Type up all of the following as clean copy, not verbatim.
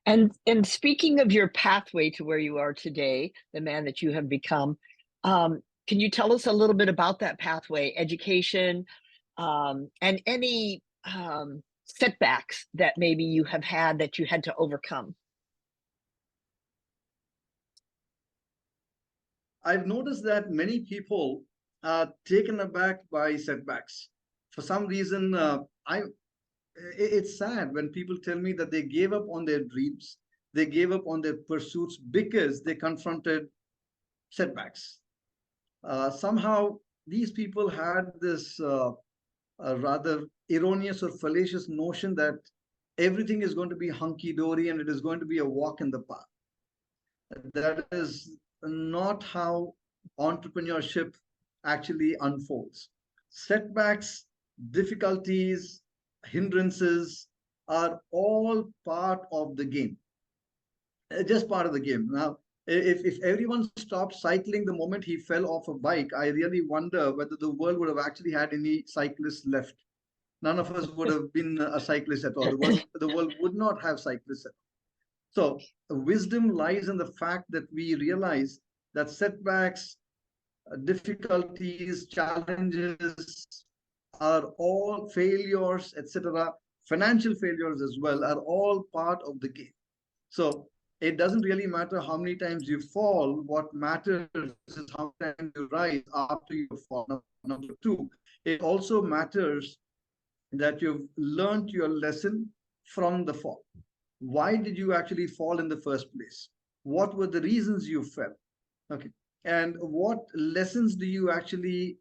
And speaking of your pathway to where you are today, the man that you have become, can you tell us a little bit about that pathway, education, and any setbacks that maybe you have had that you had to overcome? I've noticed that many people are taken aback by setbacks. For some reason, it's sad when people tell me that they gave up on their dreams, they gave up on their pursuits because they confronted setbacks. Somehow, these people had this rather erroneous or fallacious notion that everything is going to be hunky dory and it is going to be a walk in the park. That is not how entrepreneurship actually unfolds. Setbacks, difficulties, hindrances are all part of the game, just part of the game. Now, if everyone stopped cycling the moment he fell off a bike, I really wonder whether the world would have actually had any cyclists left. None of us would have been a cyclist at all. The world would not have cyclists at all. So wisdom lies in the fact that we realize that setbacks, difficulties, challenges are all failures, etc. Financial failures as well are all part of the game. So it doesn't really matter how many times you fall. What matters is how many times you rise after you fall. Number two, it also matters that you've learned your lesson from the fall. Why did you actually fall in the first place? What were the reasons you fell? Okay. And what lessons do you actually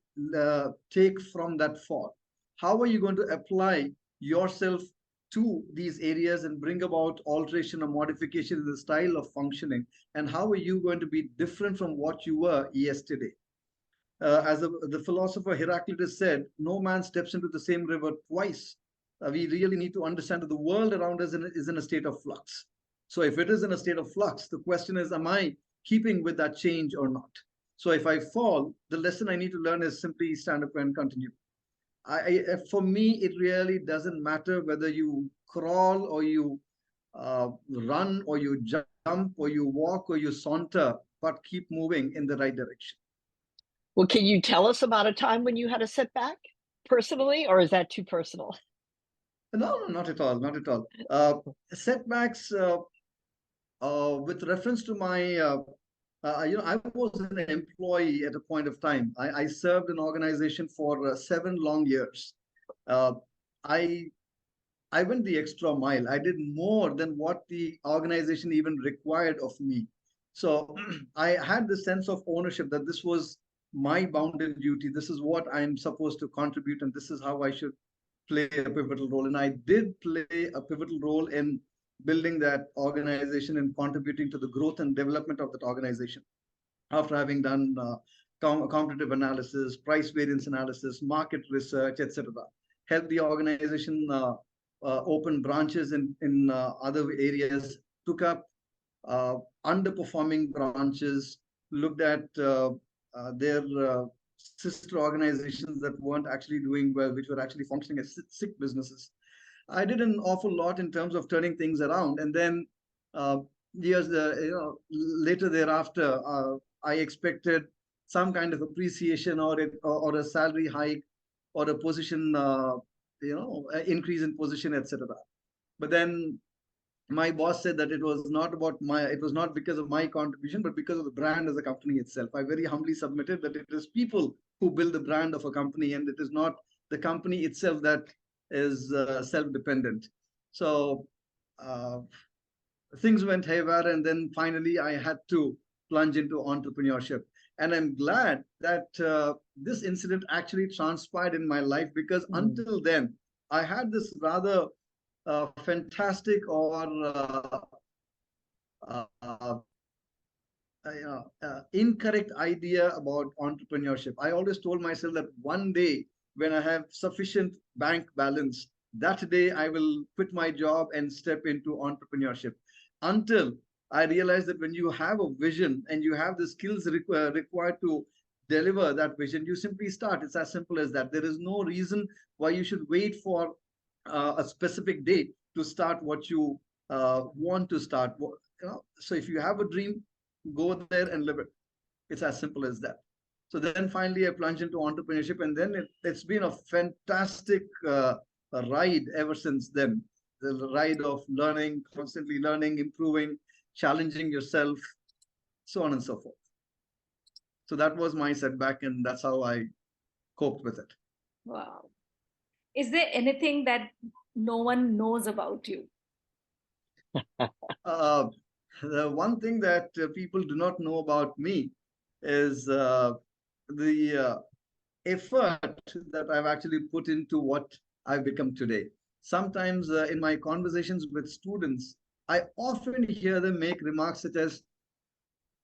take from that fall? How are you going to apply yourself to these areas and bring about alteration or modification in the style of functioning? And how are you going to be different from what you were yesterday? The philosopher Heraclitus said, no man steps into the same river twice. We really need to understand that the world around us is in a state of flux. So if it is in a state of flux, the question is, am I keeping with that change or not? So if I fall, the lesson I need to learn is simply stand up and continue. For me, it really doesn't matter whether you crawl or you run or you jump or you walk or you saunter, but keep moving in the right direction. Well, can you tell us about a time when you had a setback personally, or is that too personal? No, no, not at all, not at all. Setbacks with reference to my, I was an employee at a point of time. I served an organization for 7 long years. Uh, I I went the extra mile. I did more than what the organization even required of me. So I had the sense of ownership that this was my bounded duty. This is what I'm supposed to contribute, and this is how I should play a pivotal role. And I did play a pivotal role in building that organization and contributing to the growth and development of that organization after having done competitive analysis, price variance analysis, market research, etc. Help the organization open branches in other areas, took up underperforming branches, looked at their sister organizations that weren't actually doing well, which were actually functioning as sick businesses. I did an awful lot in terms of turning things around, and then uh, years later thereafter, I expected some kind of appreciation or a salary hike or a position, increase in position, etc. But then my boss said that it was not because of my contribution, but because of the brand as a company itself. I very humbly submitted that it is people who build the brand of a company, and it is not the company itself that is self-dependent. So uh, things went haywire, and then finally I had to plunge into entrepreneurship. And I'm glad that this incident actually transpired in my life, because until then I had this rather fantastic or uh, incorrect idea about entrepreneurship. I always told myself that one day when I have sufficient bank balance, that day I will quit my job and step into entrepreneurship. Until I realized that when you have a vision and you have the skills required to deliver that vision, you simply start. It's as simple as that. There is no reason why you should wait for a specific date to start what you want to start. So if you have a dream, go there and live it. It's as simple as that. So then finally I plunged into entrepreneurship, and then it's been a fantastic ride ever since then. The ride of learning, constantly learning, improving, challenging yourself, so on and so forth. So that was my setback, and that's how I coped with it. Wow. Is there anything that no one knows about you? The one thing that people do not know about me is the effort that I've actually put into what I've become today. Sometimes in my conversations with students, I often hear them make remarks such as,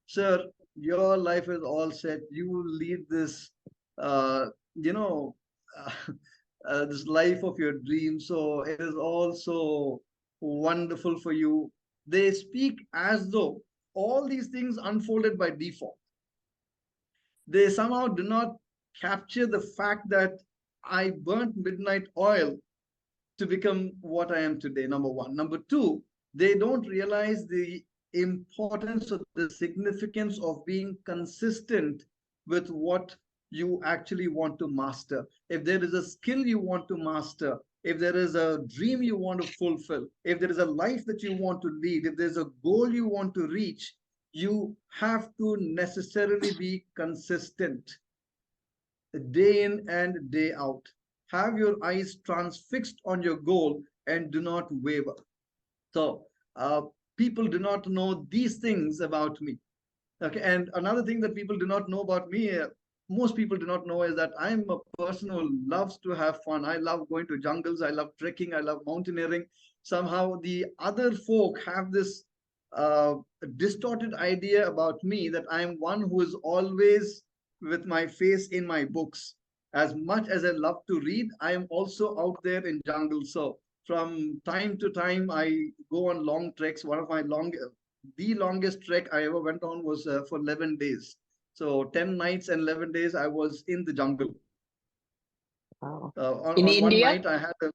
"Sir, your life is all set. You lead this, uh, you know, this life of your dreams. So it is all so wonderful for you." They speak as though all these things unfolded by default. They somehow do not capture the fact that I burnt midnight oil to become what I am today, number one. Number two, they don't realize the importance or the significance of being consistent with what you actually want to master. If there is a skill you want to master, if there is a dream you want to fulfill, if there is a life that you want to lead, if there's a goal you want to reach, you have to necessarily be consistent day in and day out. Have your eyes transfixed on your goal and do not waver. So people do not know these things about me. Okay, and another thing that people do not know about me, most people do not know, is that I'm a person who loves to have fun. I love going to jungles. I love trekking. I love mountaineering. Somehow the other folk have this uh, distorted idea about me that I'm one who is always with my face in my books. As much as I love to read, I am also out there in jungle. So from time to time, I go on long treks. One of my the longest trek I ever went on was for 11 days. So 10 nights and 11 days, I was in the jungle. Wow. On, In on one India? night, I had a,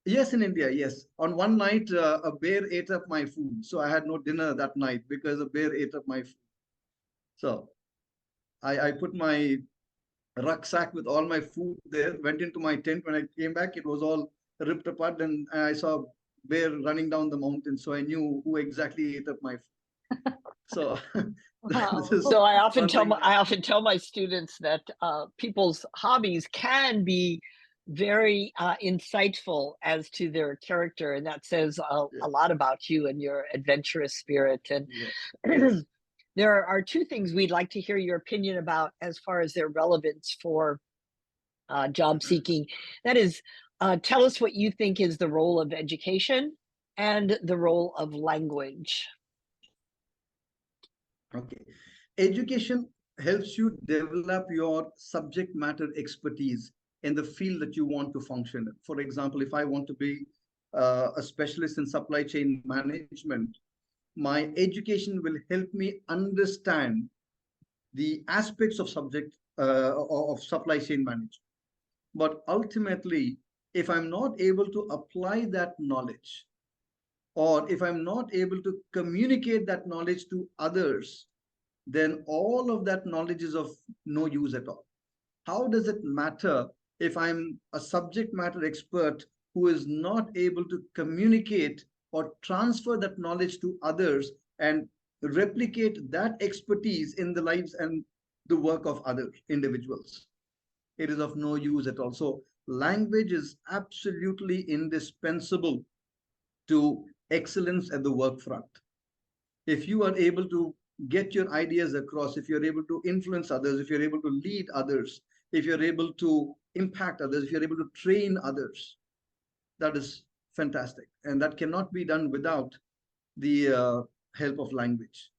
yes, in India, yes. On one night, a bear ate up my food. So I had no dinner that night because a bear ate up my food. So I put my rucksack with all my food there, went into my tent. When I came back, it was all ripped apart, and I saw bear running down the mountain. So I knew who exactly ate up my food. So this Wow. is So I often one tell thing my, that, I often tell my students that people's hobbies can be very insightful as to their character, and that says yeah, a lot about you and your adventurous spirit. And yeah, yes. there are two things we'd like to hear your opinion about as far as their relevance for job seeking. That is, tell us what you think is the role of education and the role of language. Okay. Education helps you develop your subject matter expertise in the field that you want to function in. For example, if I want to be a specialist in supply chain management, my education will help me understand the aspects of of supply chain management. But ultimately, if I'm not able to apply that knowledge, or if I'm not able to communicate that knowledge to others, then all of that knowledge is of no use at all. How does it matter if I'm a subject matter expert who is not able to communicate or transfer that knowledge to others and replicate that expertise in the lives and the work of other individuals? It is of no use at all. So language is absolutely indispensable to excellence at the work front. If you are able to get your ideas across, if you're able to influence others, if you're able to lead others, if you're able to impact others, if you're able to train others, that is fantastic. And that cannot be done without the help of language.